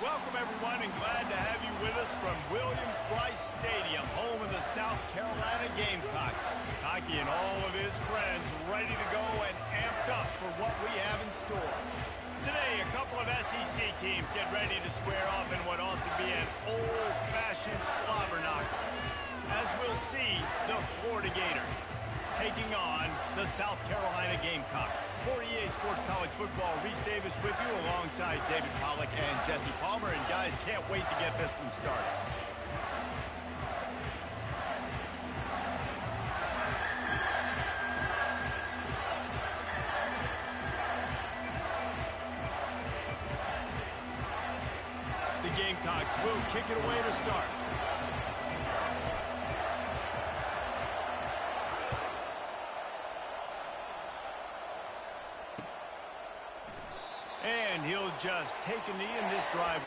Welcome, everyone, and glad to have you with us from Williams-Brice Stadium, home of the South Carolina Gamecocks. Hockey and all of his friends ready to go and amped up for what we have in store. Today, a couple of SEC teams get ready to square off in what ought to be an old-fashioned slobber knocker. As we'll see, the Florida Gators taking on the South Carolina Gamecocks. For EA Sports College Football, Reese Davis with you alongside David Pollack and Jesse Palmer. And guys, can't wait to get this one started. The Gamecocks will kick it away to start. And he'll just take a knee in this drive.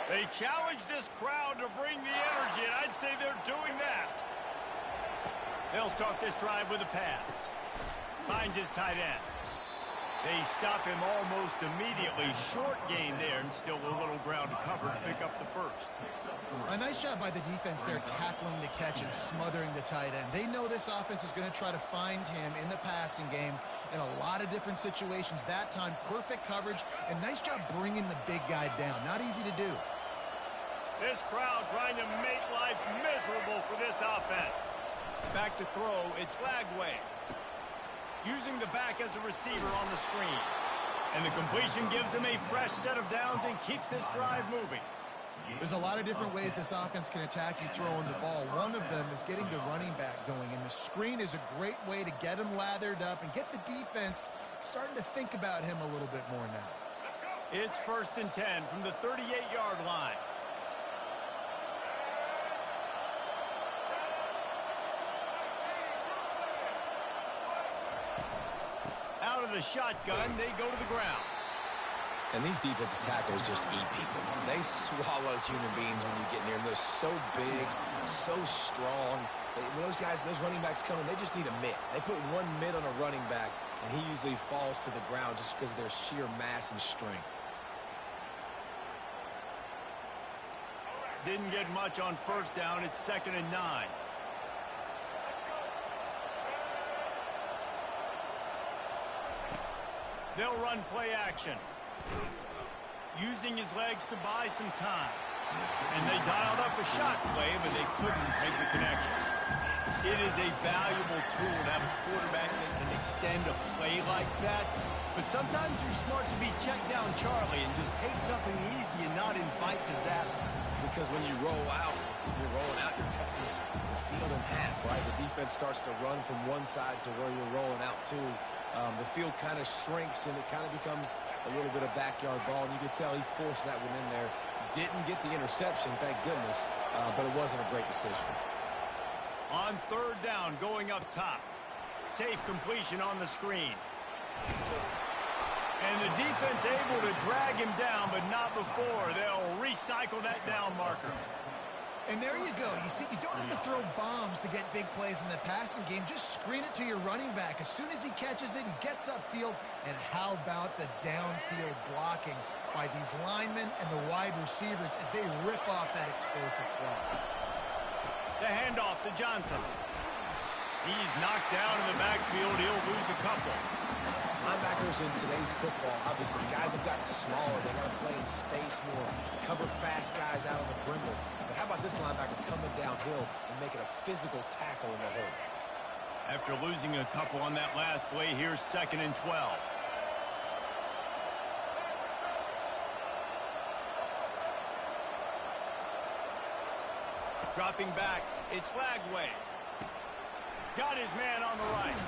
They challenge this crowd to bring the energy, and I'd say they're doing that. They'll start this drive with a pass. Finds his tight end. They stop him almost immediately. Short gain there, and still a little ground to cover to pick up the first. A nice job by the defense there, tackling the catch and smothering the tight end. They know this offense is going to try to find him in the passing game in a lot of different situations. That time, perfect coverage, and nice job bringing the big guy down. Not easy to do. This crowd trying to make life miserable for this offense. Back to throw, it's Lagway. Using the back as a receiver on the screen. And the completion gives him a fresh set of downs and keeps this drive moving. There's a lot of different ways this offense can attack you throwing the ball. One of them is getting the running back going, and the screen is a great way to get him lathered up and get the defense starting to think about him a little bit more now. It's 1st and 10 from the 38-yard line. out of the shotgun. They go to the ground. And these defensive tackles just eat people. They swallow human beings when you get near them. They're so big, so strong. When those guys, those running backs come in, they just need a mitt. They put one mitt on a running back, and he usually falls to the ground just because of their sheer mass and strength. Didn't get much on first down. It's 2nd and 9. They'll run play action. Using his legs to buy some time. And they dialed up a shot play, but they couldn't make the connection. It is a valuable tool to have a quarterback that can extend a play like that. But sometimes you're smart to be check down Charlie and just take something easy and not invite disaster. Because when you roll out, you're rolling out, you're cutting the field in half, right? The defense starts to run from one side to where you're rolling out to. The field kind of shrinks, and it kind of becomes a little bit of backyard ball. And you could tell he forced that one in there. Didn't get the interception, thank goodness, but it wasn't a great decision. On 3rd down, going up top. Safe completion on the screen. And the defense able to drag him down, but not before. They'll recycle that down marker. And there you go. You see, you don't have to throw bombs to get big plays in the passing game. Just screen it to your running back. As soon as he catches it, he gets upfield. And how about the downfield blocking by these linemen and the wide receivers as they rip off that explosive play. The handoff to Johnson. He's knocked down in the backfield. He'll lose a couple. Linebackers in today's football, obviously, guys have gotten smaller. They got to play in space more, cover fast guys out on the perimeter. But how about this linebacker coming downhill and making a physical tackle in the hole? After losing a couple on that last play, here's 2nd and 12. Dropping back, it's Lagway. Got his man on the right.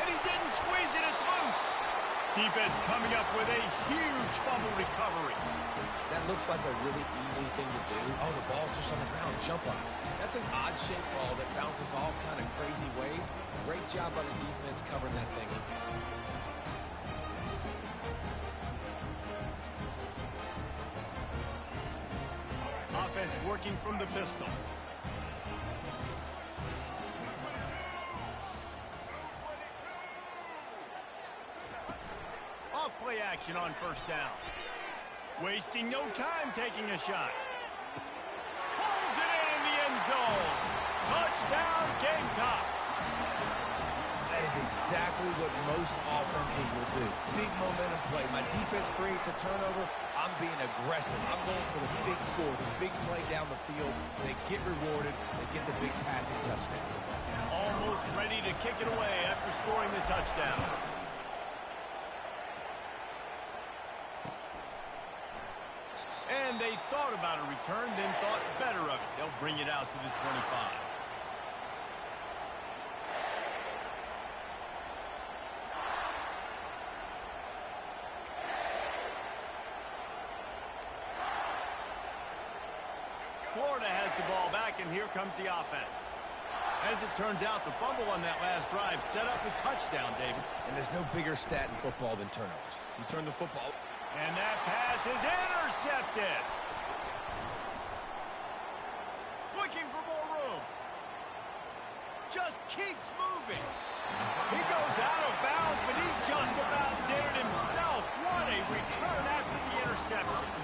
And he didn't squeeze it, it's loose. Defense coming up with a huge fumble recovery. That looks like a really easy thing to do. Oh, the ball's just on the ground. Jump on it. That's an odd-shaped ball that bounces all kind of crazy ways. Great job by the defense covering that thing up. Offense working from the pistol. Off-play action on 1st down. Wasting no time taking a shot. Pulls it in the end zone. Touchdown, Gamecocks. That is exactly what most offenses will do. Big momentum play. My defense creates a turnover. I'm being aggressive. I'm going for the big score, the big play down the field. They get rewarded. They get the big passing touchdown. Almost ready to kick it away after scoring the touchdown. And they thought about a return, then thought better of it. They'll bring it out to the 25. Florida has the ball back, and here comes the offense. As it turns out, the fumble on that last drive set up the touchdown, David. And there's no bigger stat in football than turnovers. You turn the football. And that pass is intercepted. Looking for more room. Just keeps moving. He goes out of bounds, but he just about did it himself. What a return after the interception.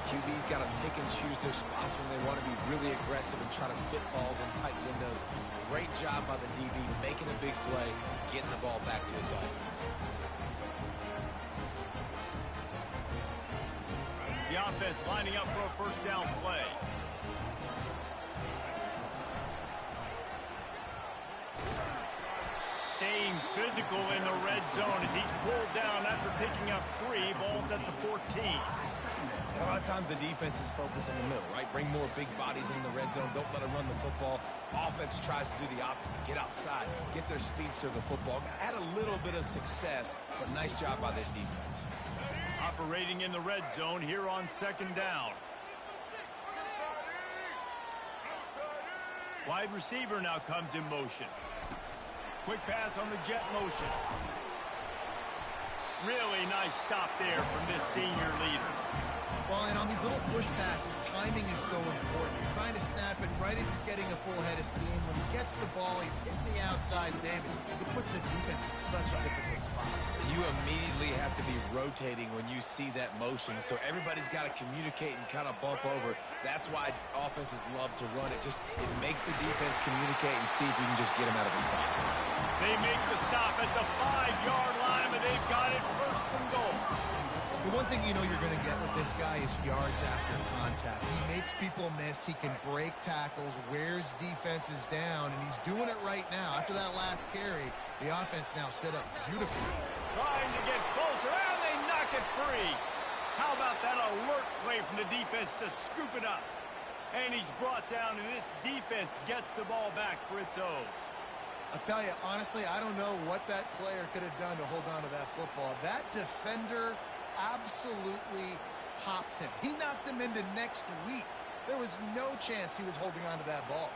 QB's got to pick and choose their spots when they want to be really aggressive and try to fit balls in tight windows. Great job by the DB making a big play, getting the ball back to his offense. The offense lining up for a 1st down play. Staying physical in the red zone as he's pulled down after picking up 3. Balls at the 14. And a lot of times the defense is focused in the middle, right? Bring more big bodies in the red zone. Don't let them run the football. Offense tries to do the opposite. Get outside. Get their speedster the football. Had a little bit of success, but nice job by this defense. Operating in the red zone here on 2nd down. Wide receiver now comes in motion. Quick pass on the jet motion. Really nice stop there from this senior leader. Well, and on these little push passes, timing is so important. You're trying to snap it right as he's getting a full head of steam. When he gets the ball, he's hitting the outside, David. It puts the defense in such a difficult spot. You immediately have to be rotating when you see that motion, so everybody's got to communicate and kind of bump over. That's why offenses love to run it. It makes the defense communicate and see if you can just get him out of the spot. They make the stop at the 5-yard line, but they've got it first and goal. The one thing you know you're going to get with this guy is yards after contact. He makes people miss. He can break tackles, wears defenses down, and he's doing it right now. After that last carry, the offense now set up beautifully. Trying to get closer, and they knock it free. How about that alert play from the defense to scoop it up? And he's brought down, and this defense gets the ball back for its own. I'll tell you, honestly, I don't know what that player could have done to hold on to that football. That defender absolutely popped him. He knocked him into next week. There was no chance he was holding on to that ball.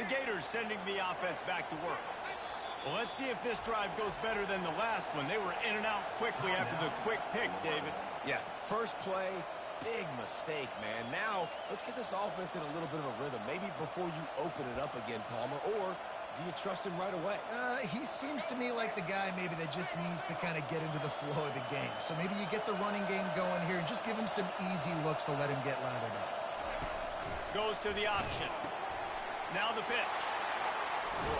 The Gators sending the offense back to work. Well, let's see if this drive goes better than the last one. They were in and out quickly after the quick pick, David. Yeah, first play, big mistake, man. Now, let's get this offense in a little bit of a rhythm. Maybe before you open it up again, Palmer, or do you trust him right away? He seems to me like the guy maybe that just needs to kind of get into the flow of the game. So maybe you get the running game going here and just give him some easy looks to let him get lathered up. Goes to the option. Now the pitch.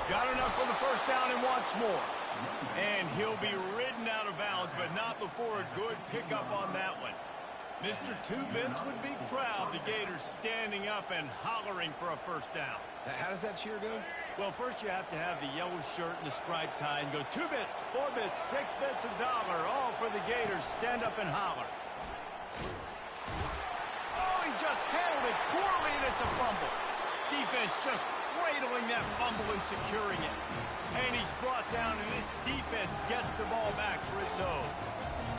Got enough for the first down and wants more. And he'll be ridden out of bounds, but not before a good pickup on that one. Mr. Two-Bits would be proud. The Gators standing up and hollering for a first down. How does that cheer go? Well, first you have to have the yellow shirt and the striped tie and go 2 bits, 4 bits, 6 bits, $1, all for the Gators. Stand up and holler. Oh, he just handled it poorly, and it's a fumble. Defense just cradling that fumble and securing it. And he's brought down, and this defense gets the ball back for its own.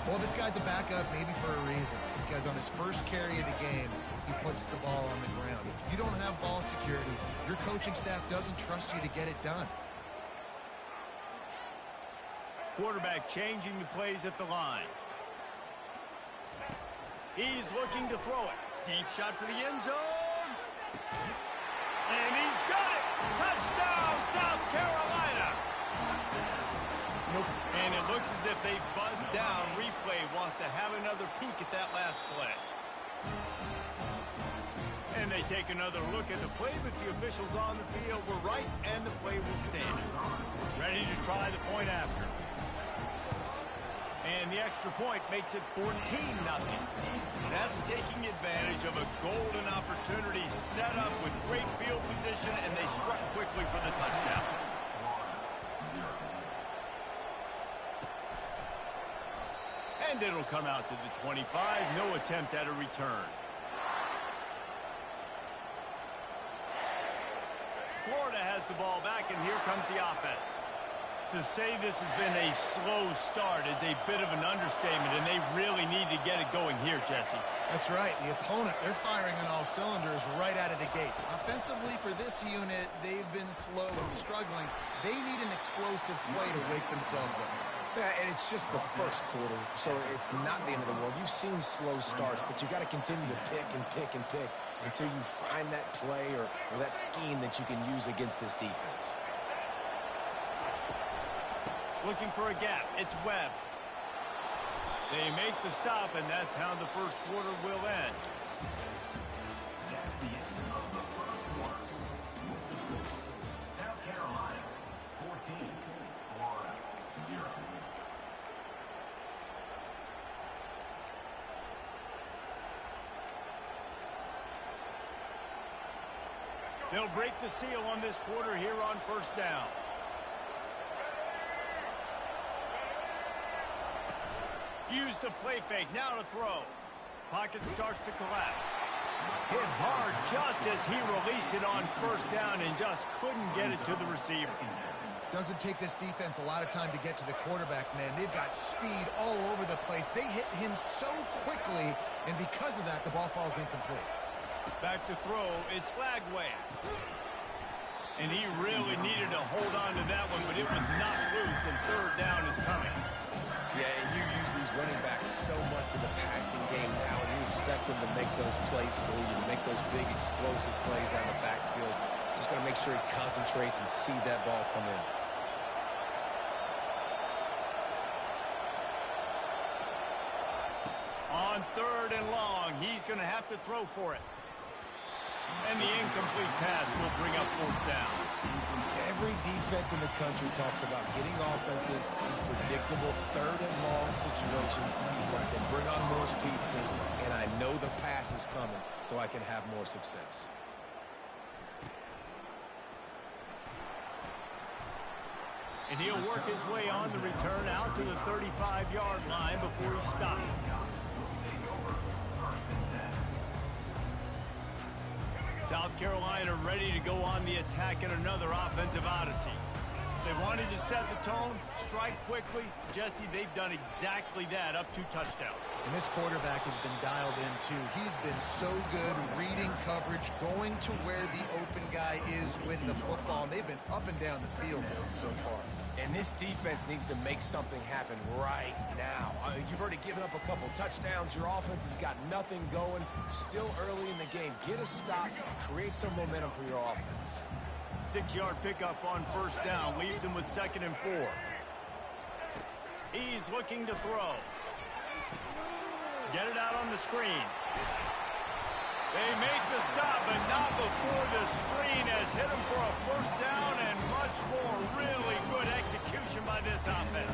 Well, this guy's a backup maybe for a reason, because on his first carry of the game, he puts the ball on the ground. If you don't have ball security, your coaching staff doesn't trust you to get it done. Quarterback changing the plays at the line. He's looking to throw it. Deep shot for the end zone. And he's got it. Touchdown, South Carolina. Nope. And it looks as if they buzzed down. Replay wants to have another peek at that last play. And they take another look at the play, but the officials on the field were right, and the play will stand. Ready to try the point after. And the extra point makes it 14-0. That's taking advantage of a golden opportunity set up with great field position, and they struck quickly for the touchdown. And it'll come out to the 25. No attempt at a return. Florida has the ball back, and here comes the offense. To say this has been a slow start is a bit of an understatement, and they really need to get it going here, Jesse. That's right. The opponent, they're firing on all cylinders right out of the gate. Offensively, for this unit, they've been slow and struggling. They need an explosive play to wake themselves up. Yeah, and it's just the first quarter, so it's not the end of the world. You've seen slow starts, but you got to continue to pick and pick and pick until you find that play or that scheme that you can use against this defense. Looking for a gap. It's Webb. They make the stop, and that's how the first quarter will end. That's the end of the first quarter. South Carolina, 14, Florida, 0. They'll break the seal on this quarter here on first down. Use the play fake, now to throw. Pocket starts to collapse. Hit hard just as he released it on first down and just couldn't get it to the receiver. Doesn't take this defense a lot of time to get to the quarterback, man. They've got speed all over the place. They hit him so quickly, and because of that, the ball falls incomplete. Back to throw, it's Flagway. And he really needed to hold on to that one, but it was not loose, and third down is coming. Yeah, and you use these running backs so much in the passing game now, and you expect them to make those plays for you, to make those big explosive plays out of the backfield. Just got to make sure he concentrates and see that ball come in. On third and long, he's going to have to throw for it. And the incomplete pass will bring up fourth down. Every defense in the country talks about getting offenses in predictable third and long situations where I can bring on more speedsters, and I know the pass is coming so I can have more success. And he'll work his way on the return out to the 35-yard line before he stopped. South Carolina ready to go on the attack in another offensive odyssey. They wanted to set the tone, strike quickly. Jesse, they've done exactly that, up 2 touchdowns. And this quarterback has been dialed in, too. He's been so good reading coverage, going to where the open guy is with the football. And they've been up and down the field so far. And this defense needs to make something happen right now. You've already given up a couple touchdowns. Your offense has got nothing going. Still early in the game. Get a stop. Create some momentum for your offense. 6-yard pickup on first down. Leaves him with 2nd and 4. He's looking to throw. Get it out on the screen. They make the stop, but not before the screen has hit him for a first down and much more. Really good execution by this offense.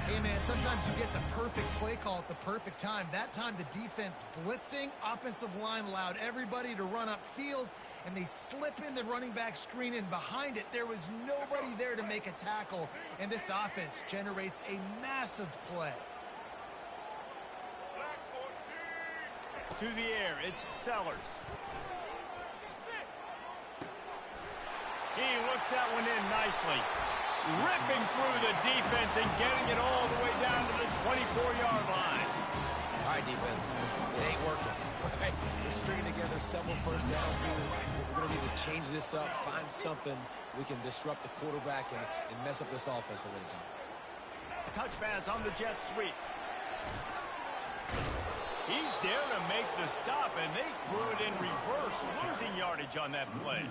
Hey, man, sometimes you get the perfect play call at the perfect time. That time the defense blitzing, offensive line allowed everybody to run upfield, and they slip in the running back screen, and behind it there was nobody there to make a tackle, and this offense generates a massive play. To the air, it's Sellers. He looks that one in nicely. Ripping through the defense and getting it all the way down to the 24-yard line. All right, defense. It ain't working. Right? We're stringing together several first downs here. We're going to need to change this up, find something we can disrupt the quarterback and mess up this offense a little bit. Touch pass on the jet sweep. He's there to make the stop, and they threw it in reverse, losing yardage on that play.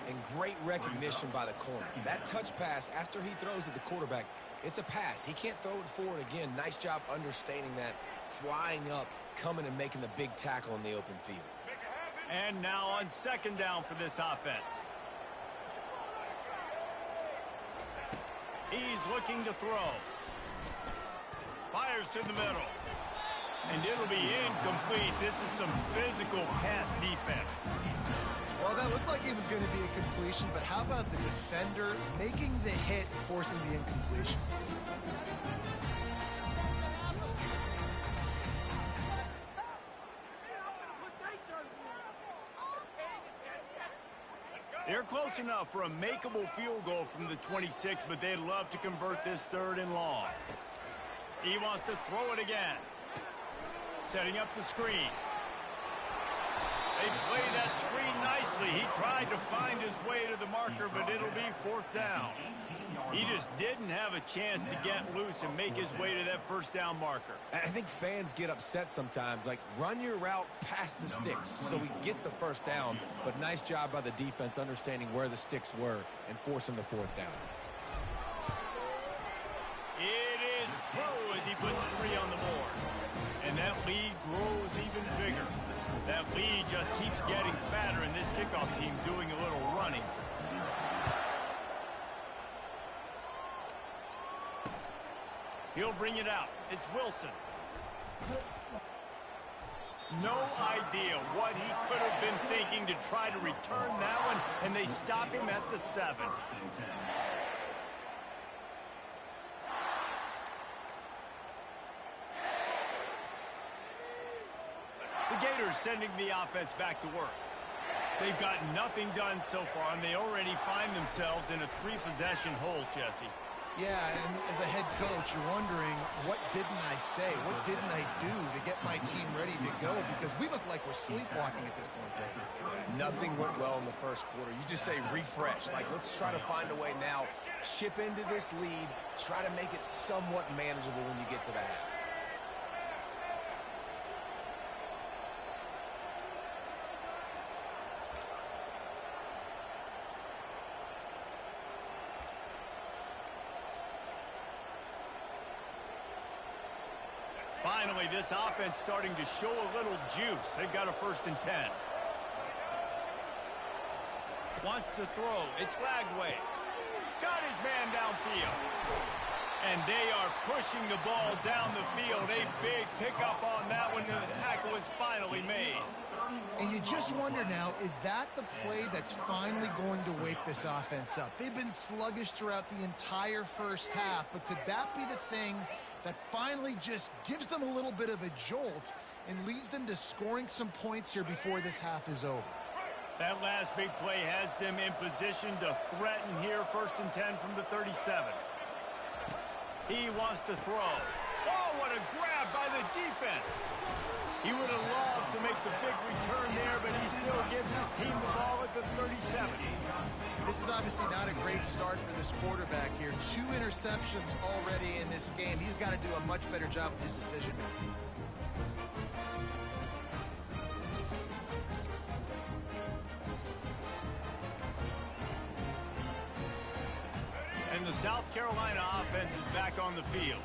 And great recognition by the corner. That touch pass, after he throws at the quarterback, it's a pass. He can't throw it forward again. Nice job understanding that, flying up, coming and making the big tackle in the open field. And now on 2nd down for this offense. He's looking to throw. Fires to the middle. And it'll be incomplete. This is some physical pass defense. Well, that looked like it was going to be a completion, but how about the defender making the hit, forcing the incompletion? They're close enough for a makeable field goal from the 26, but they'd love to convert this 3rd and long. He wants to throw it again. Setting up the screen. They play that screen nicely. He tried to find his way to the marker, but it'll be 4th down. He just didn't have a chance to get loose and make his way to that first down marker. I think fans get upset sometimes. Like, run your route past the sticks so we get the first down. But nice job by the defense understanding where the sticks were and forcing the 4th down. It is true as he puts 3 on the board. And that lead grows even bigger. That lead just keeps getting fatter, and this kickoff team doing a little running. He'll bring it out. It's Wilson. No idea what he could have been thinking to try to return that one, and they stop him at the 7. The Gators sending the offense back to work. They've gotten nothing done so far, and they already find themselves in a 3-possession hole, Jesse. Yeah, and as a head coach, you're wondering, what didn't I say? What didn't I do to get my team ready to go? Because we look like we're sleepwalking at this point, David. Yeah, nothing went well in the first quarter. You just say refresh. Like, let's try to find a way now. Chip into this lead. Try to make it somewhat manageable when you get to the half. Finally, this offense starting to show a little juice. They've got a 1st and 10. Wants to throw. It's Lagway. Got his man downfield. And they are pushing the ball down the field. A big pickup on that one, and the tackle is finally made. And you just wonder now, is that the play that's finally going to wake this offense up? They've been sluggish throughout the entire first half, but could that be the thing that finally just gives them a little bit of a jolt and leads them to scoring some points here before this half is over? That last big play has them in position to threaten here. 1st and 10 from the 37. He wants to throw. Oh, what a grab by the defense. He would have loved to make the big return there, but he still gives his team the ball at the 37. This is obviously not a great start for this quarterback here. 2 interceptions already in this game. He's got to do a much better job with his decision making. And the South Carolina offense is back on the field.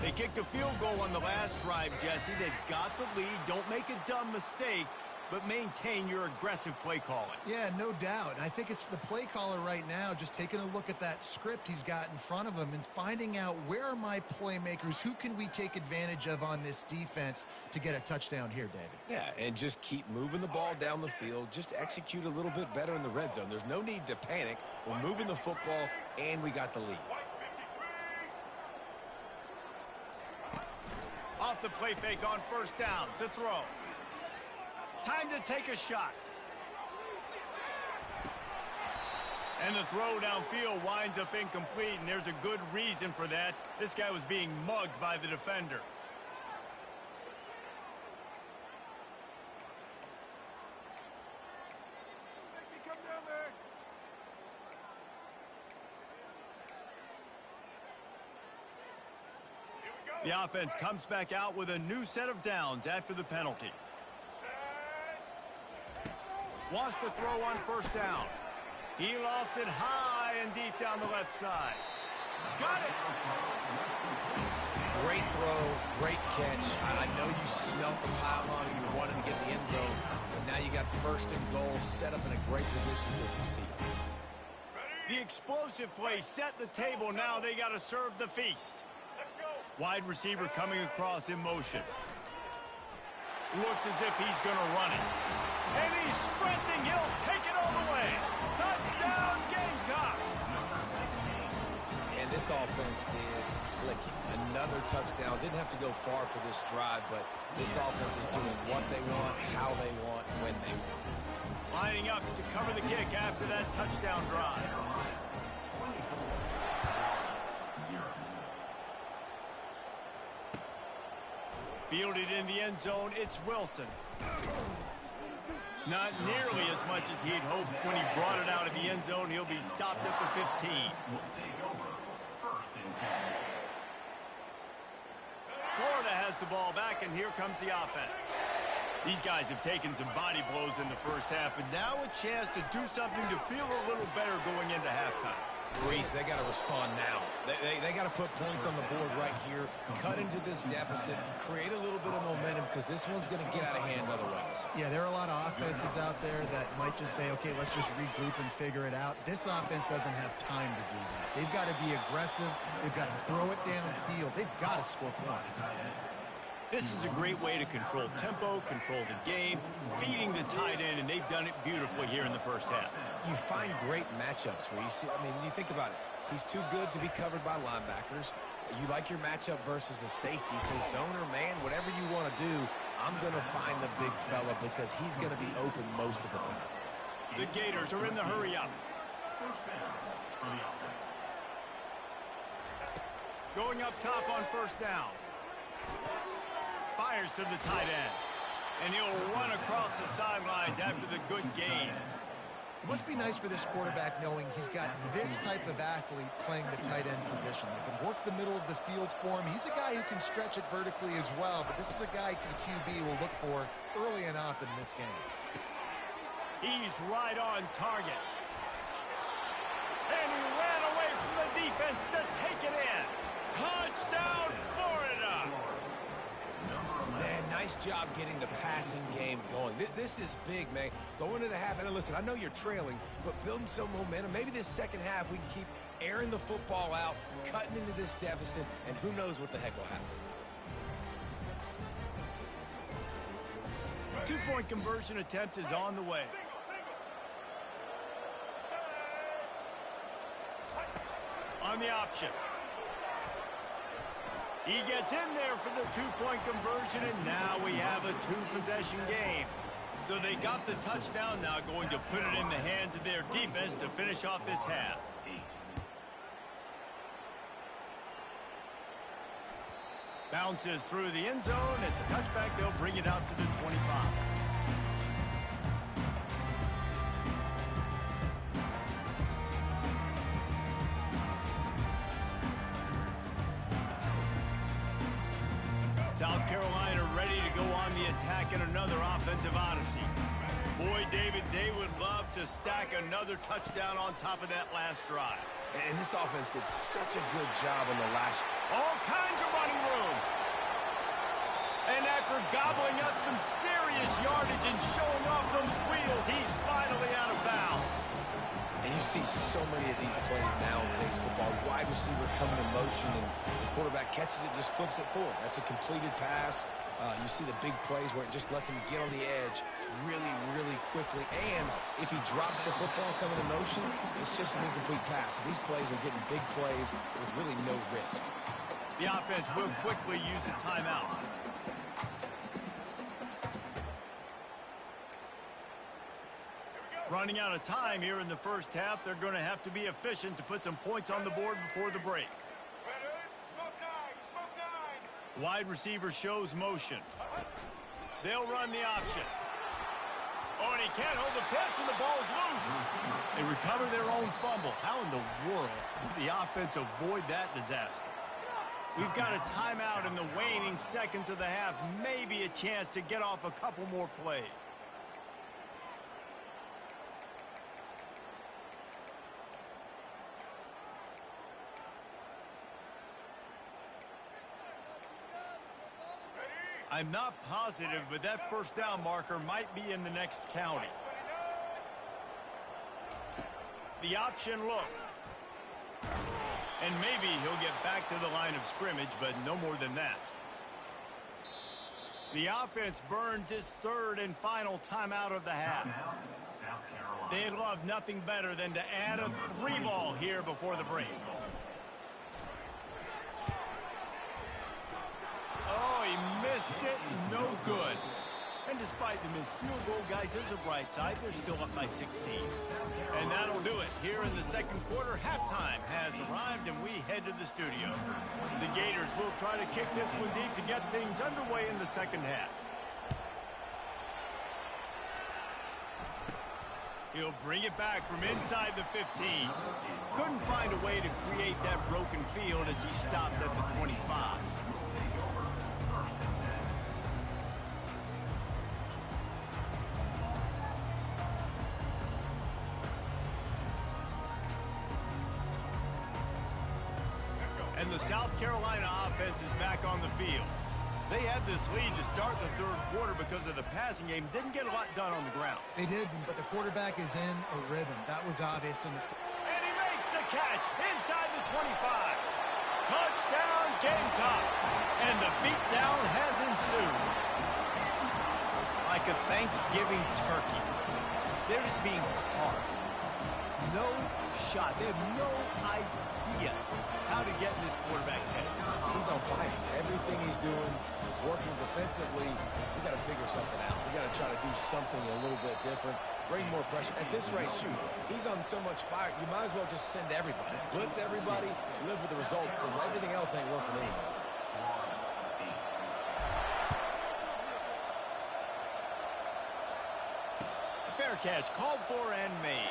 They kicked a field goal on the last drive, Jesse. They've got the lead. Don't make a dumb mistake, but maintain your aggressive play calling. Yeah, no doubt. I think it's the play caller right now just taking a look at that script he's got in front of him and finding out, where are my playmakers? Who can we take advantage of on this defense to get a touchdown here, David? Yeah, and just keep moving the ball down the field. Just execute a little bit better in the red zone. There's no need to panic. We're moving the football, and we got the lead. Off the play fake on 1st down. To throw. Time to take a shot. And the throw downfield winds up incomplete, and there's a good reason for that. This guy was being mugged by the defender. The offense comes back out with a new set of downs after the penalty. Wants to throw on 1st down. He lofts it high and deep down the left side. Got it! Great throw, great catch. I know you smelt the pylon and you wanted to get the end zone, but now you got 1st and goal set up in a great position to succeed. The explosive play set the table. Now they got to serve the feast. Wide receiver coming across in motion. Looks as if he's going to run it. And he's sprinting. He'll take it all the way. Touchdown, Gamecocks. And this offense is clicking. Another touchdown. Didn't have to go far for this drive, but this offense is doing what they want, how they want, when they want. Lining up to cover the kick after that touchdown drive. Fielded in the end zone, it's Wilson. Not nearly as much as he had hoped when he brought it out of the end zone. He'll be stopped at the 15. Florida has the ball back, and here comes the offense. These guys have taken some body blows in the first half, but now a chance to do something to feel a little better going into halftime. Reese, they got to respond now. They got to put points on the board right here, cut into this deficit, create a little bit of momentum, because this one's going to get out of hand otherwise. Yeah, there are a lot of offenses out there that might just say, okay, let's just regroup and figure it out. This offense doesn't have time to do that. They've got to be aggressive. They've got to throw it downfield. They've got to score points. This is a great way to control tempo, control the game, feeding the tight end, and they've done it beautifully here in the first half. You find great matchups, Reese. I mean, you think about it. He's too good to be covered by linebackers. You like your matchup versus a safety, so zone or man, whatever you want to do, I'm going to find the big fella because he's going to be open most of the time. The Gators are in the hurry up. Going up top on first down. Fires to the tight end. And he'll run across the sidelines after the good gain. It must be nice for this quarterback knowing he's got this type of athlete playing the tight end position. They can work the middle of the field for him. He's a guy who can stretch it vertically as well, but this is a guy the QB will look for early and often in this game. He's right on target. And he ran away from the defense to take it in. Touchdown, Florida! Man, nice job getting the passing game going. This is big, man. Go into the half, and listen, I know you're trailing, but building some momentum. Maybe this second half we can keep airing the football out, cutting into this deficit, and who knows what the heck will happen. Two-point conversion attempt is on the way. On the option. He gets in there for the two-point conversion, and now we have a two-possession game. So they got the touchdown, now going to put it in the hands of their defense to finish off this half. Bounces through the end zone. It's a touchback. They'll bring it out to the 25. South Carolina ready to go on the attack in another offensive odyssey. Boy, David, they would love to stack another touchdown on top of that last drive. And this offense did such a good job on the last. All kinds of running room. And after gobbling up some serious yardage and showing off those wheels, he's finally out of bounds. And you see so many of these plays now in today's football. Wide receiver coming in motion, and the quarterback catches it, just flips it forward. That's a completed pass. You see the big plays where it just lets him get on the edge really, really quickly. And if he drops the football coming in motion, it's just an incomplete pass. So these plays are getting big plays with really no risk. The offense will quickly use a timeout. Running out of time here in the first half. They're going to have to be efficient to put some points on the board before the break. Wide receiver shows motion. They'll run the option. Oh, and he can't hold the pitch, and the ball's loose. They recover their own fumble. How in the world did the offense avoid that disaster? We've got a timeout in the waning seconds of the half. Maybe a chance to get off a couple more plays. I'm not positive, but that first down marker might be in the next county. The option look. And maybe he'll get back to the line of scrimmage, but no more than that. The offense burns its third and final timeout of the half. They'd love nothing better than to add a 3-ball here before the break. Oh, he missed it. No good. And despite the missed field goal, guys, there's a bright side. They're still up by 16. And that'll do it. Here in the second quarter, halftime has arrived, and we head to the studio. The Gators will try to kick this one deep to get things underway in the second half. He'll bring it back from inside the 15. Couldn't find a way to create that broken field as he stopped at the 25. And the South Carolina offense is back on the field. They had this lead to start the third quarter because of the passing game. Didn't get a lot done on the ground. They did, but the quarterback is in a rhythm. That was obvious. And he makes the catch inside the 25. Touchdown, Gamecocks. And the beatdown has ensued. Like a Thanksgiving turkey. They're just being carved. No shot. They have no idea how to get in this quarterback's head. He's on fire. Everything he's doing is working defensively. We got to figure something out. We got to try to do something a little bit different. bring more pressure. At this rate, shoot, he's on so much fire, you might as well just send everybody. Blitz everybody, live with the results, because everything else ain't working anyways. Fair catch, called for and made.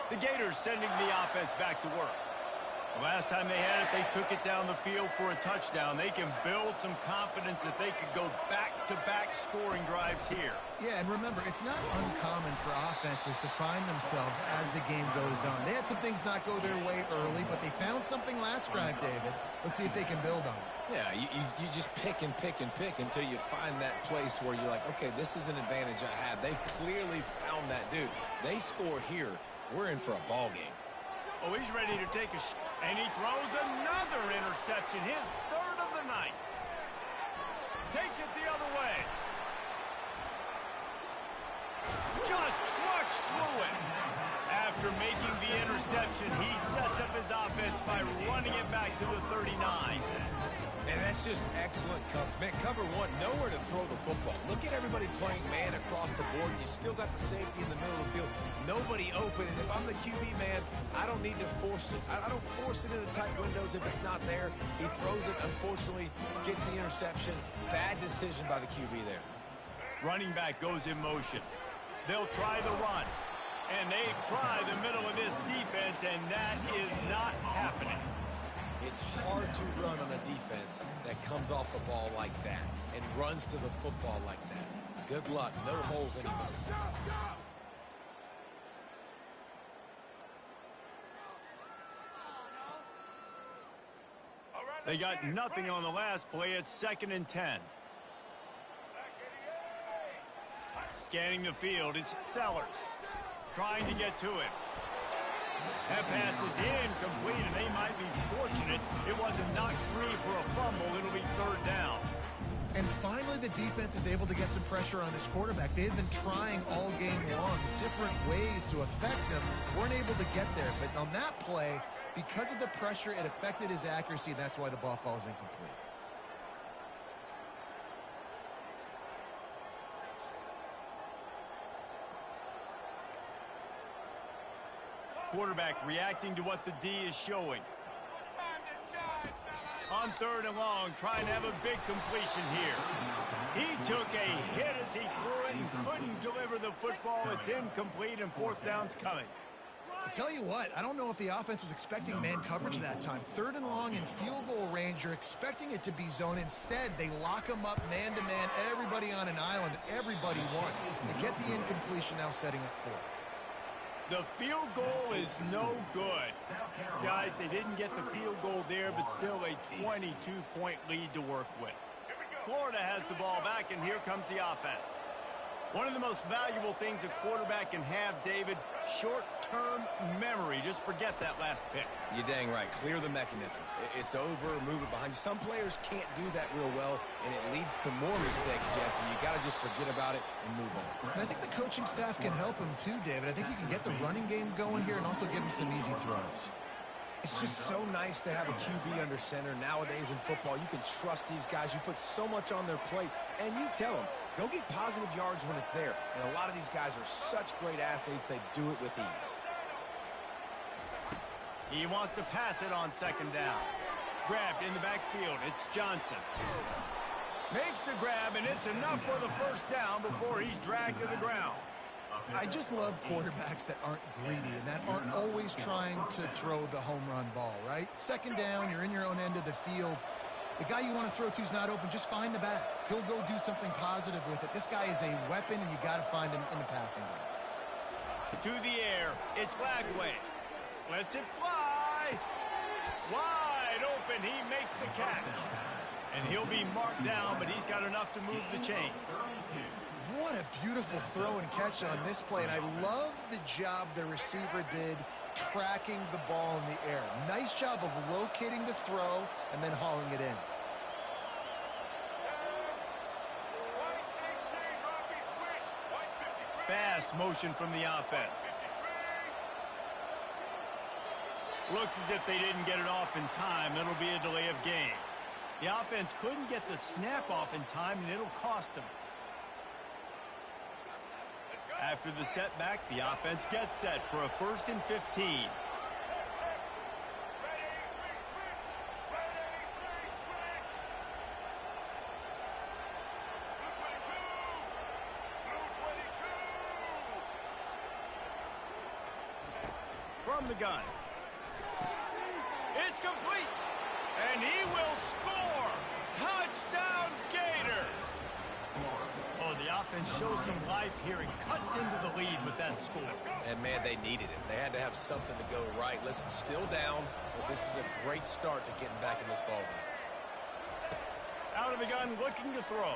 The Gators sending the offense back to work. The last time they had it, they took it down the field for a touchdown. They can build some confidence that they could go back-to-back scoring drives here. Yeah, and remember, it's not uncommon for offenses to find themselves as the game goes on. They had some things not go their way early, but they found something last drive, David. Let's see if they can build on it. Yeah, you just pick and pick and pick until you find that place where you're like, okay, this is an advantage I have. They've clearly found that dude. They score here. We're in for a ball game. Oh, he's ready to take a shot. And he throws another interception, his third of the night. Takes it the other way. Just trucks through it. After making the interception, he sets up his offense by running it back to the 39. And that's just excellent coverage. Man, cover one, nowhere to throw the football. Look at everybody playing man across the board, and you still got the safety in the middle of the field. Nobody open, and if I'm the QB, man, I don't need to force it. I don't force it into tight windows if it's not there. He throws it, unfortunately, gets the interception. Bad decision by the QB there. Running back goes in motion. They'll try the run. And they try the middle of this defense, and that is not happening. It's hard to run on a defense that comes off the ball like that and runs to the football like that. Good luck. No holes anymore. They got nothing on the last play. It's 2nd and 10. Scanning the field, it's Sellers. Trying to get to it. That pass is incomplete, and they might be fortunate it wasn't knocked free for a fumble. It'll be 3rd down. And finally, the defense is able to get some pressure on this quarterback. They've been trying all game long different ways to affect him. Weren't able to get there, but on that play, because of the pressure, it affected his accuracy, and that's why the ball falls incomplete. Quarterback reacting to what the D is showing. On 3rd and long, trying to have a big completion here. He took a hit as he threw it and couldn't deliver the football. It's incomplete, and 4th down's coming. I tell you what, I don't know if the offense was expecting man coverage that time. 3rd and long in field goal range, you're expecting it to be zone. Instead, they lock them up man-to-man, everybody on an island, everybody won. They get the incompletion, now setting up 4th. The field goal is no good. Guys, they didn't get the field goal there, but still a 22-point lead to work with. Florida has the ball back, and here comes the offense. One of the most valuable things a quarterback can have, David, short-term memory. Just forget that last pick. You're dang right. Clear the mechanism. It's over, move it behind you. Some players can't do that real well, and it leads to more mistakes, Jesse. You got to just forget about it and move on. And I think the coaching staff can help him too, David. I think you can get the running game going here and also give him some easy throws. It's just so nice to have a QB under center nowadays in football. You can trust these guys. You put so much on their plate, and you tell them, go get positive yards when it's there. And a lot of these guys are such great athletes, they do it with ease. He wants to pass it on 2nd down. Grabbed in the backfield. It's Johnson. Makes the grab, and it's enough for the 1st down before he's dragged to the ground. I just love quarterbacks that aren't greedy and that aren't always trying to throw the home run ball, right? 2nd down, you're in your own end of the field. The guy you want to throw to is not open. Just find the back. He'll go do something positive with it. This guy is a weapon, and you got to find him in the passing game. To the air. It's Lagway. Lets it fly. Wide open. He makes the catch. And he'll be marked down, but he's got enough to move the chains. What a beautiful throw and catch on this play, and I love the job the receiver did tracking the ball in the air. Nice job of locating the throw and then hauling it in. pass motion from the offense. Looks as if they didn't get it off in time. It'll be a delay of game. The offense couldn't get the snap off in time, and it'll cost them. After the setback, the offense gets set for a 1st and 15. From the gun. It's complete. And he will score. Touchdown Gators. Oh, the offense shows some life here and cuts into the lead with that score. And, man, they needed it. They had to have something to go right. Listen, still down, but this is a great start to getting back in this ballgame. Out of the gun, looking to throw.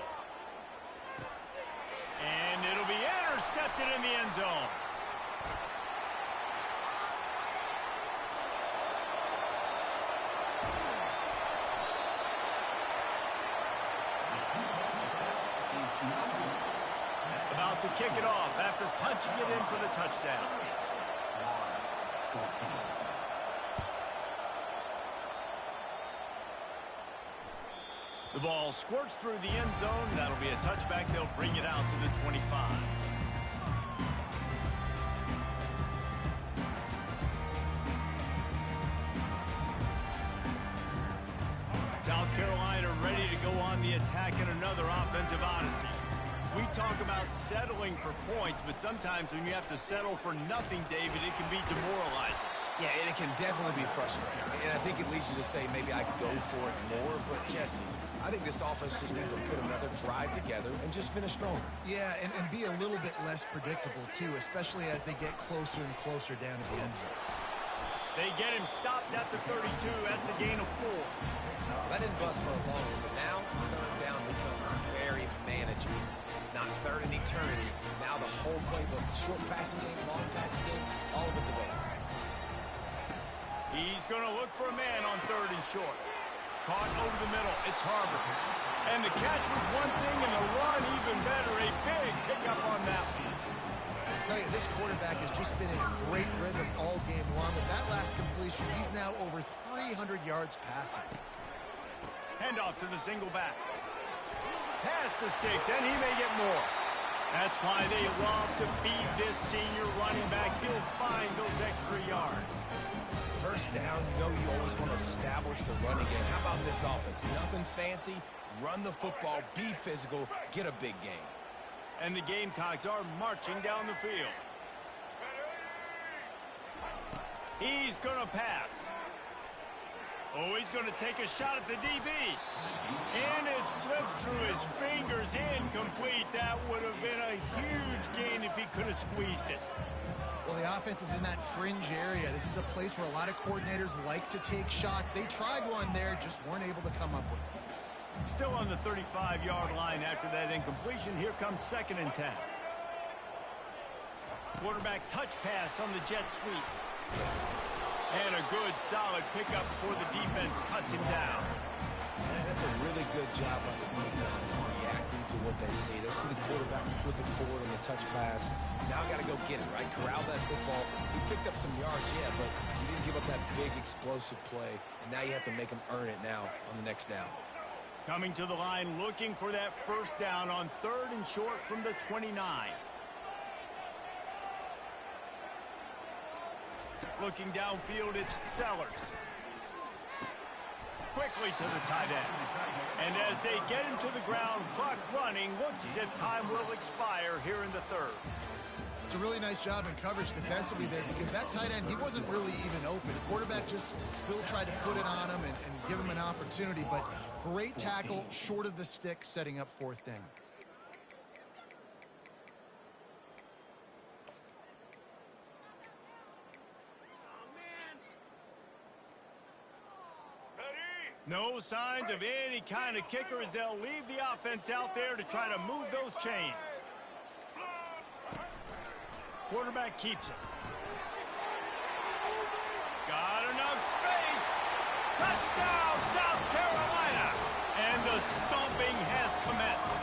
And it'll be intercepted in the end zone. About to kick it off after punching it in for the touchdown. The ball squirts through the end zone. That'll be a touchback. They'll bring it out to the 25. South Carolina ready to go on the attack in another offensive odyssey. We talk about settling for points, but sometimes when you have to settle for nothing, David, it can be demoralizing. Yeah, and it can definitely be frustrating. And I think it leads you to say maybe I could go for it more. But, Jesse, I think this offense just needs to put another drive together and just finish stronger. Yeah, and be a little bit less predictable, too, especially as they get closer and closer down to the end zone. They get him stopped at the 32. That's a gain of 4. That didn't bust for a long one, but now 3rd down becomes very manageable. It's not 3rd and eternity. Now the whole playbook, short passing game, long passing game, all of it's available. He's going to look for a man on 3rd and short. Caught over the middle. It's Harbor. And the catch was one thing, and the run even better. A big pickup on that one. I tell you, this quarterback has just been in a great rhythm all game long. With that last completion, he's now over 300 yards passing. Handoff to the single back. Pass the sticks, and he may get more. That's why they love to feed this senior running back. He'll find those extra yards. 1st down, you always want to establish the running game. How about this offense? Nothing fancy. Run the football, be physical, get a big game. And the Gamecocks are marching down the field. He's going to pass. Oh, he's going to take a shot at the DB. And it slips through his fingers. Incomplete. That would have been a huge gain if he could have squeezed it. Well, the offense is in that fringe area. This is a place where a lot of coordinators like to take shots. They tried one there, just weren't able to come up with it. Still on the 35-yard line after that incompletion. Here comes 2nd and 10. Quarterback touch pass on the jet sweep. And a good, solid pickup before the defense cuts him down. And that's a really good job on the defense, reacting to what they see. They see the quarterback flip it forward on the touch pass. Now got to go get it, right? Corral that football. He picked up some yards, yeah, but he didn't give up that big, explosive play. And now you have to make him earn it now on the next down. Coming to the line, looking for that 1st down on 3rd and short from the 29. Looking downfield, it's Sellers. Quickly to the tight end. And as they get him to the ground, clock running, looks as if time will expire here in the 3rd. It's a really nice job in coverage defensively there because that tight end, he wasn't really even open. Quarterback just still tried to put it on him and give him an opportunity, but great tackle, short of the stick, setting up 4th down. No signs of any kind of kicker as they'll leave the offense out there to try to move those chains. Quarterback keeps it. Got enough space. Touchdown, South Carolina. And the stomping has commenced.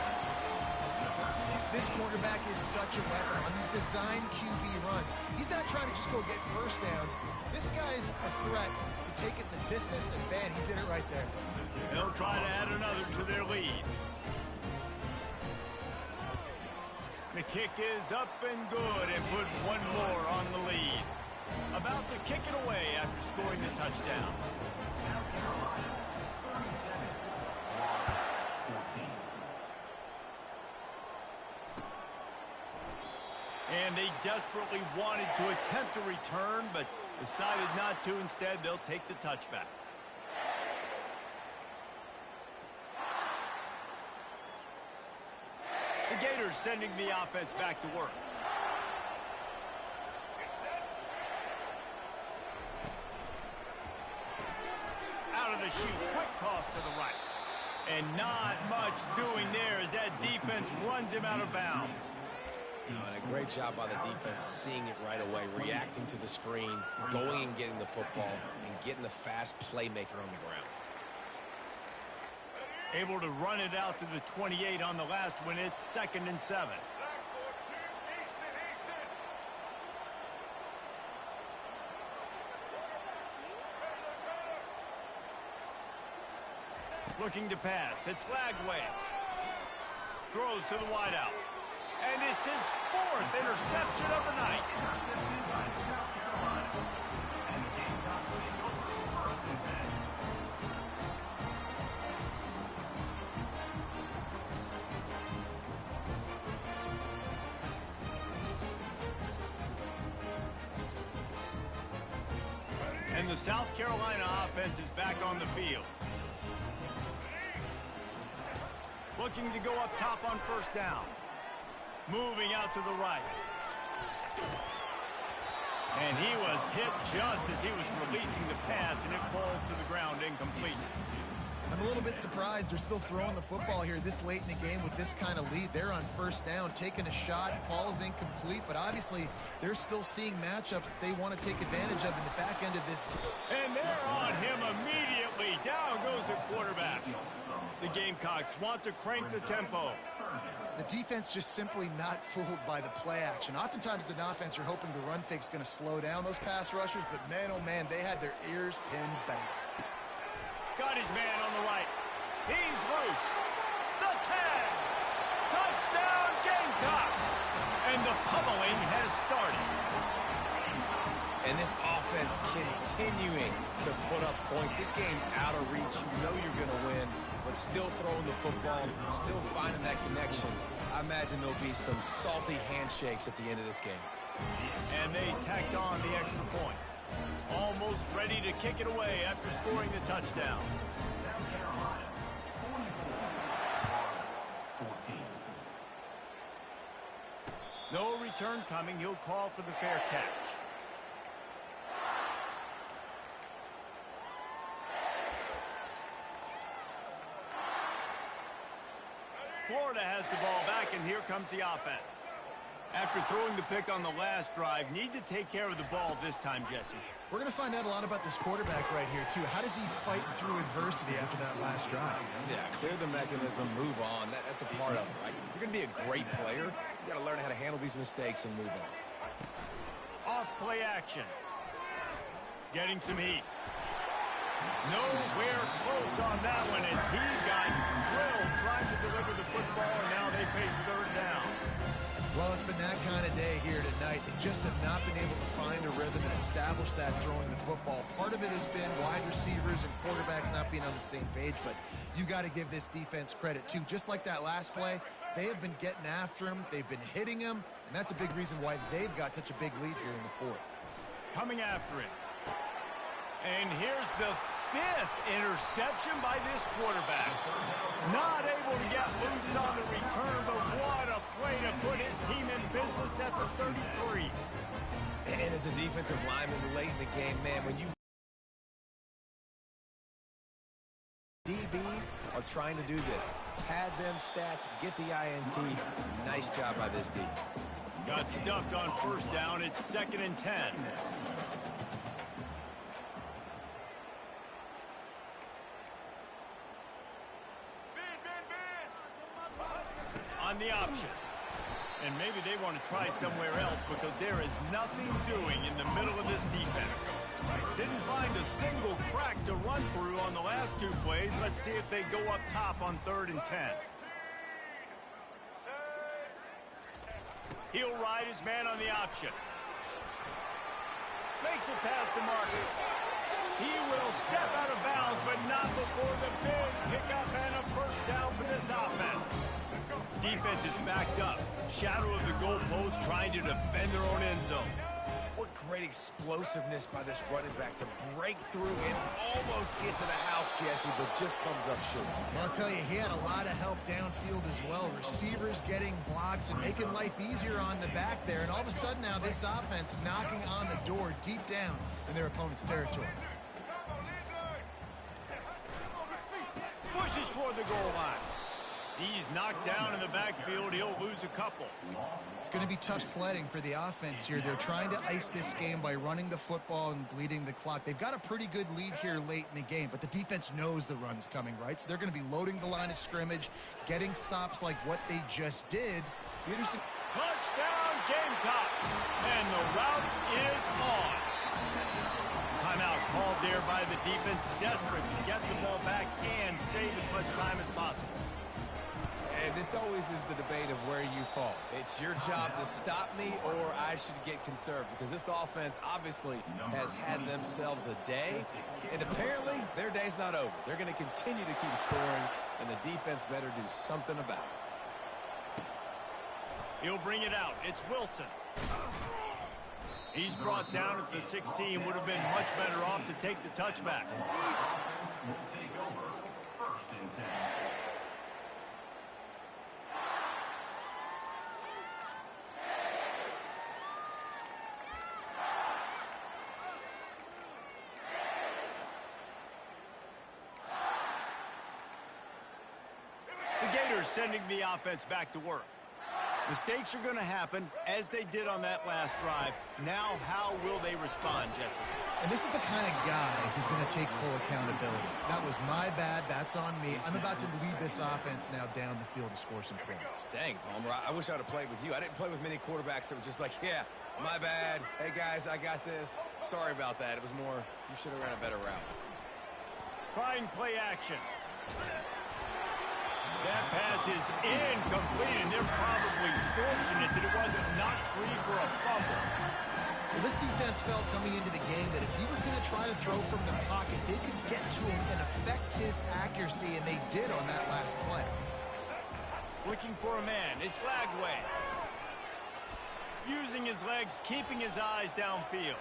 This quarterback is such a weapon on these design QB runs. He's not trying to just go get first downs. This guy's a threat to take it the distance, and man, he did it right there. They'll try to add another to their lead. The kick is up and good and put one more on the lead. About to kick it away after scoring the touchdown. South Carolina, 37, 14. And they desperately wanted to attempt a return, but decided not to. Instead, they'll take the touchback. The Gators sending the offense back to work. Out of the chute, quick toss to the right. And not much doing there as that defense runs him out of bounds. And a great job by the defense seeing it right away, reacting to the screen, going and getting the football, and getting the fast playmaker on the ground. Able to run it out to the 28 on the last one. It's 2nd and 7. Looking to pass. It's Lagway. Throws to the wideout. And it's his 4th interception of the night. Intercepted by South Carolina. And the Gamecocks take over 1st and 10. And the South Carolina offense is back on the field. Looking to go up top on 1st down. Moving out to the right. And he was hit just as he was releasing the pass, and it falls to the ground incomplete. I'm a little bit surprised they're still throwing the football here this late in the game with this kind of lead. They're on 1st down, taking a shot, falls incomplete, but obviously they're still seeing matchups that they want to take advantage of in the back end of this. And they're on him immediately. Down goes the quarterback. The Gamecocks want to crank the tempo. The defense just simply not fooled by the play action. Oftentimes as an offense, you're hoping the run fake's going to slow down those pass rushers, but man, oh man, they had their ears pinned back. Got his man on the right. He's loose. The 10. Touchdown Gamecocks. And the pummeling has started. And this offense continuing to put up points. This game's out of reach. You know you're going to win, but still throwing the football, still finding that connection. I imagine there'll be some salty handshakes at the end of this game. And they tacked on the extra point. Almost ready to kick it away after scoring the touchdown. South Carolina, 44, 14. No return coming. He'll call for the fair catch. Florida has the ball back, and here comes the offense. After throwing the pick on the last drive, need to take care of the ball this time, Jesse. We're going to find out a lot about this quarterback right here, too. How does he fight through adversity after that last drive? Yeah, clear the mechanism, move on. That's a part of it, right? If you're going to be a great player, you got to learn how to handle these mistakes and move on. Off play action. Getting some heat. Nowhere close on that one as he got drilled trying to deliver the football, and now they face 3rd down. Well, it's been that kind of day here tonight. They just have not been able to find a rhythm and establish that throwing the football. Part of it has been wide receivers and quarterbacks not being on the same page, but you got to give this defense credit, too. Just like that last play, they have been getting after him. They've been hitting him, and that's a big reason why they've got such a big lead here in the 4th. Coming after him. And here's the 5th interception by this quarterback. Not able to get loose on the return, but what a play to put his team in business at the 33. And as a defensive lineman late in the game, man, when you DBs are trying to do this, pad them stats, get the INT. Nice job by this D. Got stuffed on 1st down. It's 2nd and 10. On the option. And maybe they want to try somewhere else because there is nothing doing in the middle of this defense. Didn't find a single crack to run through on the last two plays. Let's see if they go up top on 3rd and 10. He'll ride his man on the option. Makes it past the marker. He will step out of bounds, but not before the big pickup and a first down for this offense. Defense is backed up. Shadow of the goalpost trying to defend their own end zone. What great explosiveness by this running back to break through and almost get to the house, Jesse, but just comes up short. Well, I'll tell you, he had a lot of help downfield as well. Receivers getting blocks and making life easier on the back there. And all of a sudden now this offense knocking on the door deep down in their opponent's territory. Pushes for the goal line. He's knocked down in the backfield. He'll lose a couple. It's going to be tough sledding for the offense here. They're trying to ice this game by running the football and bleeding the clock. They've got a pretty good lead here late in the game, but the defense knows the run's coming, right? So they're going to be loading the line of scrimmage, getting stops like what they just did. Peterson. Touchdown, Gamecocks! And the route is on. Timeout called there by the defense, desperate to get the ball back and save as much time as possible. And this always is the debate of where you fall. It's your job to stop me or I should get conservative because this offense obviously has had themselves a day, and apparently their day's not over. They're going to continue to keep scoring, and the defense better do something about it. He'll bring it out. It's Wilson. He's brought down at the 16. Would have been much better off to take the touchback. Will take over 1st and 10. The Gators sending the offense back to work. Mistakes are going to happen, as they did on that last drive. Now, how will they respond, Jesse? And this is the kind of guy who's going to take full accountability. That was my bad. That's on me. I'm about to lead this offense now down the field and score some points. Dang, Palmer, I wish I would have played with you. I didn't play with many quarterbacks that were just like, yeah, my bad. Hey, guys, I got this. Sorry about that. It was more, you should have ran a better route. Trying play action. That pass is incomplete, and they're probably fortunate that it wasn't knocked free for a fumble. Well, this defense felt coming into the game that if he was going to try to throw from the pocket, they could get to him and affect his accuracy, and they did on that last play. Looking for a man. It's Lagway. Using his legs, keeping his eyes downfield.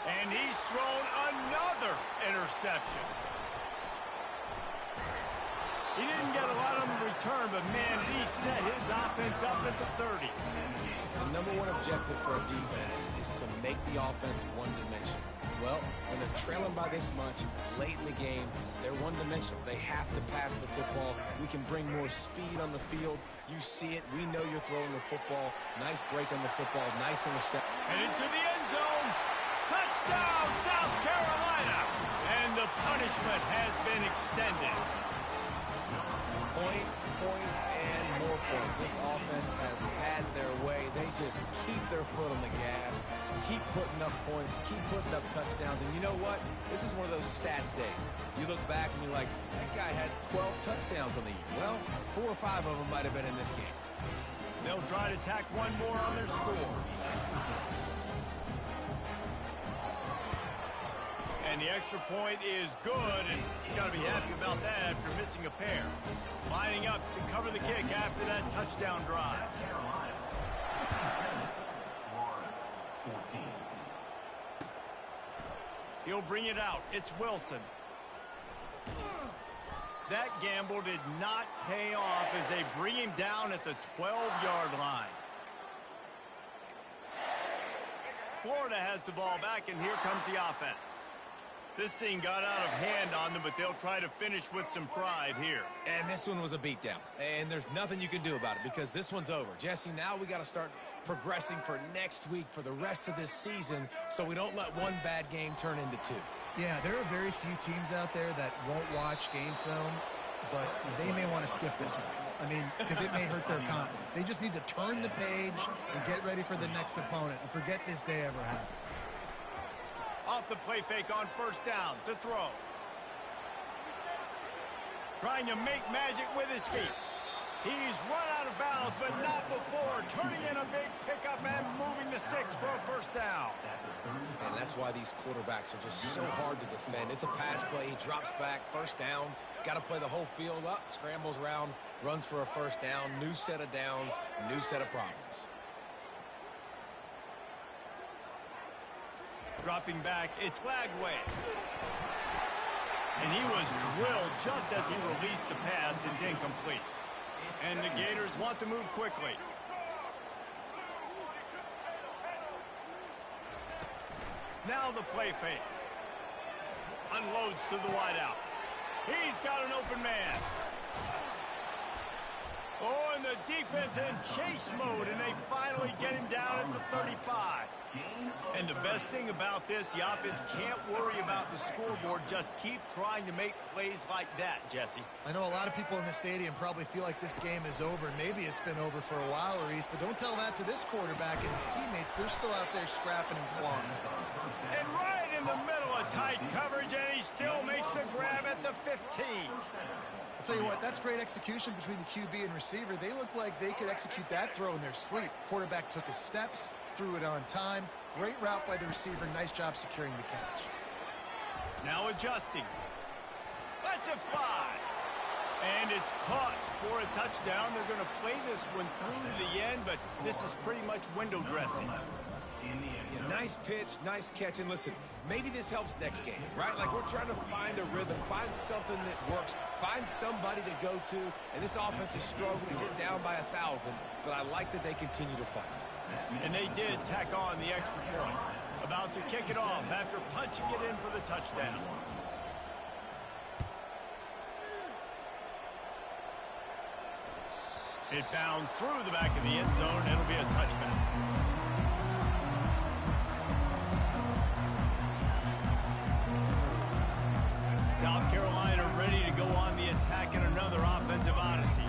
And he's thrown another interception. He didn't get a lot on the return, but, man, he set his offense up at the 30. The number one objective for a defense is to make the offense one-dimensional. Well, when they're trailing by this much late in the game, they're one-dimensional. They have to pass the football. We can bring more speed on the field. You see it. We know you're throwing the football. Nice break on the football. Nice interception. And into the end zone. Touchdown, South Carolina. And the punishment has been extended. Points, and more points. This offense has had their way. They just keep their foot on the gas, keep putting up points, keep putting up touchdowns. And you know what? This is one of those stats days. You look back and you're like, that guy had 12 touchdowns on the year. Well, 4 or 5 of them might have been in this game. They'll try to tack one more on their score. And the extra point is good, and you got to be happy about that after missing a pair. Lining up to cover the kick after that touchdown drive. Carolina. 14. He'll bring it out. It's Wilson. That gamble did not pay off as they bring him down at the 12-yard line. Florida has the ball back, and here comes the offense. This thing got out of hand on them, but they'll try to finish with some pride here. And this one was a beatdown. And there's nothing you can do about it because this one's over. Jesse, now we got to start progressing for next week for the rest of this season so we don't let one bad game turn into 2. Yeah, there are very few teams out there that won't watch game film, but they may want to skip this one. I mean, because it may hurt their confidence. They just need to turn the page and get ready for the next opponent and forget this day ever happened. Off the play fake on first down to throw. Trying to make magic with his feet. He's run out of bounds, but not before turning in a big pickup and moving the sticks for a first down. And that's why these quarterbacks are just so hard to defend. It's a pass play. He drops back, first down. Got to play the whole field up, scrambles around, runs for a first down. New set of downs, new set of problems. Dropping back, it's Lagway. And he was drilled just as he released the pass. It's incomplete. And the Gators want to move quickly. Now the play fake. Unloads to the wideout. He's got an open man. Oh, and the defense in chase mode, and they finally get him down at the 35. And the best thing about this, the offense can't worry about the scoreboard. Just keep trying to make plays like that, Jesse. I know a lot of people in the stadium probably feel like this game is over. Maybe it's been over for a while, Reese, but don't tell that to this quarterback and his teammates. They're still out there scrapping and clawing. And right in the middle of tight coverage, and he still makes the grab at the 15. I'll tell you what, that's great execution between the QB and receiver. They look like they could execute that throw in their sleep. Quarterback took his steps, threw it on time. Great route by the receiver. Nice job securing the catch. Now adjusting. Lets it fly. And it's caught for a touchdown. They're going to play this one through to the end, but this is pretty much window dressing. Yeah, nice pitch, nice catch. And listen, maybe this helps next game, right? Like we're trying to find a rhythm, find something that works, find somebody to go to. And this offense is struggling. You're down by 1,000, but I like that they continue to fight. And they did tack on the extra point. About to kick it off after punching it in for the touchdown. It bounds through the back of the end zone. It'll be a touchback. South Carolina ready to go on the attack in another offensive odyssey.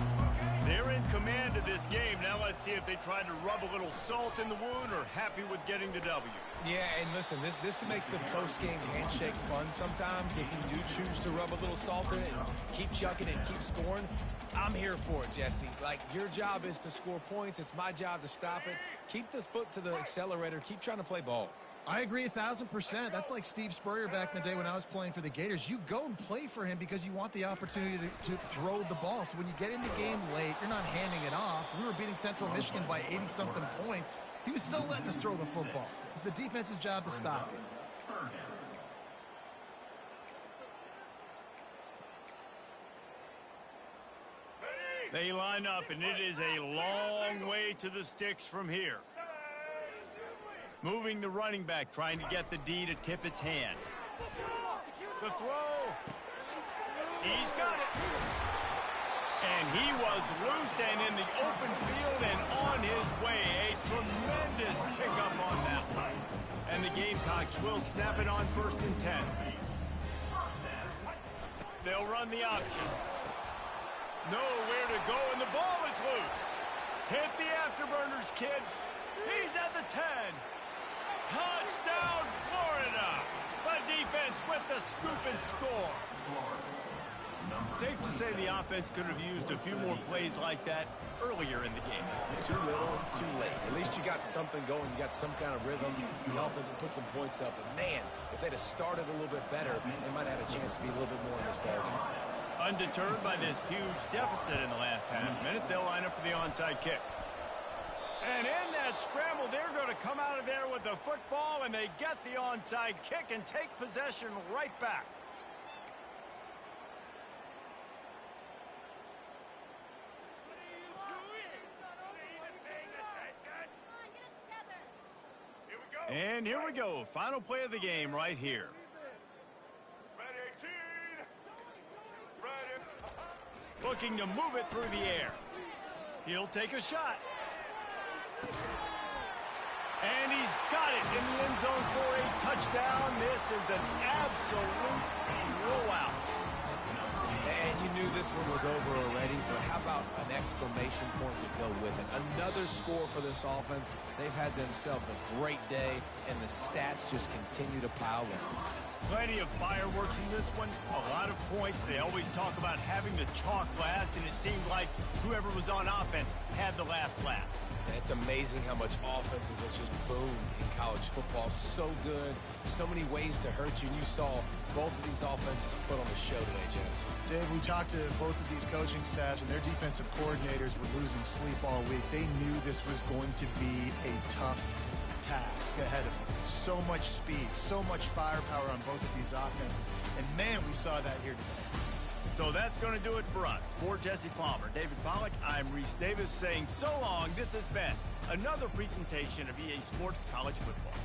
They're in command of this game. Now let's see if they try to rub a little salt in the wound or happy with getting the W. Yeah, and listen, this makes the post-game handshake fun sometimes. If you do choose to rub a little salt in it and keep chucking and keep scoring, I'm here for it, Jesse. Like, your job is to score points. It's my job to stop it. Keep the foot to the accelerator. Keep trying to play ball. I agree 1,000%. That's like Steve Spurrier back in the day when I was playing for the Gators. You go and play for him because you want the opportunity to throw the ball. So when you get in the game late, you're not handing it off. We were beating Central Michigan by 80-something points. He was still letting us throw the football. It's the defense's job to stop it. They line up, and it is a long way to the sticks from here. Moving the running back, trying to get the D to tip its hand. The throw. He's got it. And he was loose and in the open field and on his way. A tremendous pickup on that one. And the Gamecocks will snap it on 1st and 10. They'll run the option. Nowhere to go, and the ball is loose. Hit the afterburners, kid. He's at the 10. Touchdown, Florida! The defense with the scoop and score. Safe to say the offense could have used a few more plays like that earlier in the game. Too little, too late. At least you got something going. You got some kind of rhythm. The offense put some points up. But, man, if they'd have started a little bit better, they might have had a chance to be a little bit more in this ballgame. Undeterred by this huge deficit in the last half minute, they'll line up for the onside kick. And in that scramble, they're going to come out of there with the football, and they get the onside kick and take possession right back. And here we go. Final play of the game right here. Looking to move it through the air. He'll take a shot. And he's got it in the end zone for a touchdown. This is an absolute blowout. And you knew this one was over already, but how about an exclamation point to go with it? Another score for this offense. They've had themselves a great day, and the stats just continue to pile in. Plenty of fireworks in this one, a lot of points. They always talk about having the chalk last, and it seemed like whoever was on offense had the last laugh. And it's amazing how much offenses will just boom in college football. So good, so many ways to hurt you, and you saw both of these offenses put on the show today, Jess. Dave, we talked to both of these coaching staffs, and their defensive coordinators were losing sleep all week. They knew this was going to be a tough task ahead of them. So much speed, so much firepower on both of these offenses. And, man, we saw that here today. So that's going to do it for us. For Jesse Palmer, David Pollack, I'm Reese Davis saying so long. This has been another presentation of EA Sports College Football.